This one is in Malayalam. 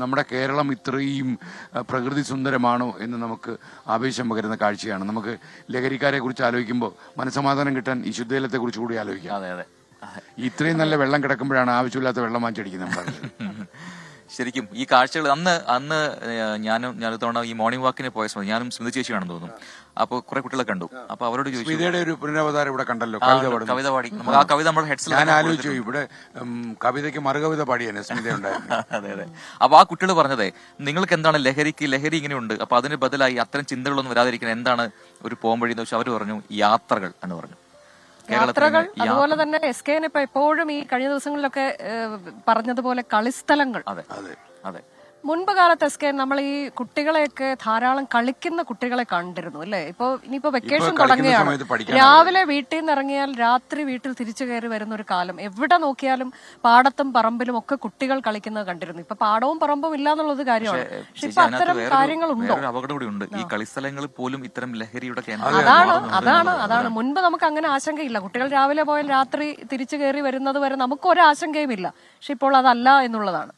നമ്മുടെ കേരളം ഇത്രയും പ്രകൃതി സുന്ദരമാണോ എന്ന് നമുക്ക് ആവേശം പകരുന്ന കാഴ്ചയാണ്. നമുക്ക് ലഹരിക്കാരെ കുറിച്ച് ആലോചിക്കുമ്പോൾ മനസ്സമാധാനം കിട്ടാൻ ഈ ശുദ്ധജലത്തെ കുറിച്ച് കൂടി ആലോചിക്കാം. അതെ അതെ, ഇത്രയും നല്ല വെള്ളം കിടക്കുമ്പോഴാണ് ആവശ്യമില്ലാത്ത വെള്ളം വാങ്ങിച്ചടിക്കുന്നത്. ശരിക്കും ഈ കാഴ്ചകൾ അന്ന് ഞാനൊരു തവണ ഈ മോർണിംഗ് വാക്കിന് പോയ സമയത്ത് ഞാനും സ്മിത ചേച്ചിയാണെന്ന് തോന്നുന്നു. അപ്പോൾ കുറെ കുട്ടികളെ കണ്ടു. അപ്പൊ അവരോട് ചോദിച്ചു, സ്മിതയുടെ ഒരു പുനരവതാരം ഇവിടെ കണ്ടല്ലോ, കവിത പാടി. നമുക്ക് ആ കവിത നമ്മുടെ ഹെഡ്സിൽ ഞാൻ ആലോചിച്ചു, ഇവിടെ കവിതയ്ക്ക് മറുകവിത പാടിയാണ് സ്മിത ഉണ്ടായിരുന്നു. അതെ അതെ. അപ്പൊ ആ കുട്ടികൾ പറഞ്ഞതേ, നിങ്ങൾക്ക് എന്താണ് ലഹരി ഇങ്ങനെയുണ്ട്, അപ്പൊ അതിന് ബദലായി അത്തരം ചിന്തകളൊന്നും വരാതിരിക്കാൻ എന്താണ് ഒരു പോംവഴി എന്ന് വെച്ചാൽ അവർ പറഞ്ഞു യാത്രകൾ എന്ന് പറഞ്ഞു. യാത്രകൾ, അതുപോലെ തന്നെ SKN ഇപ്പൊ എപ്പോഴും ഈ കഴിഞ്ഞ ദിവസങ്ങളിലൊക്കെ പറഞ്ഞതുപോലെ കളിസ്ഥലങ്ങൾ. അതെ അതെ. മുൻപ് കാലത്ത് SKN നമ്മൾ ഈ കുട്ടികളെയൊക്കെ ധാരാളം കളിക്കുന്ന കുട്ടികളെ കണ്ടിരുന്നു അല്ലെ. ഇനിയിപ്പോ വെക്കേഷൻ തുടങ്ങുകയാണ്. രാവിലെ വീട്ടിൽ നിന്ന് ഇറങ്ങിയാൽ രാത്രി വീട്ടിൽ തിരിച്ചു കയറി വരുന്ന ഒരു കാലം. എവിടെ നോക്കിയാലും പാടത്തും പറമ്പിലും ഒക്കെ കുട്ടികൾ കളിക്കുന്നത് കണ്ടിരുന്നു. ഇപ്പൊ പാടവും പറമ്പും ഇല്ലാന്നുള്ളത് കാര്യമാണ്. പക്ഷെ ഇപ്പൊ അത്തരം കാര്യങ്ങളുണ്ടോ? അപകടം കൂടി ഉണ്ട്. ഈ കളിസ്ഥലങ്ങളിൽ പോലും ഇത്തരം ലഹരിയുടെ അതാണ് മുൻപ് നമുക്ക് അങ്ങനെ ആശങ്കയില്ല. കുട്ടികൾ രാവിലെ പോയാൽ രാത്രി തിരിച്ചു കയറി വരുന്നത് വരെ നമുക്ക് ഒരു ആശങ്കയും ഇല്ല. പക്ഷെ ഇപ്പോൾ അതല്ല എന്നുള്ളതാണ്.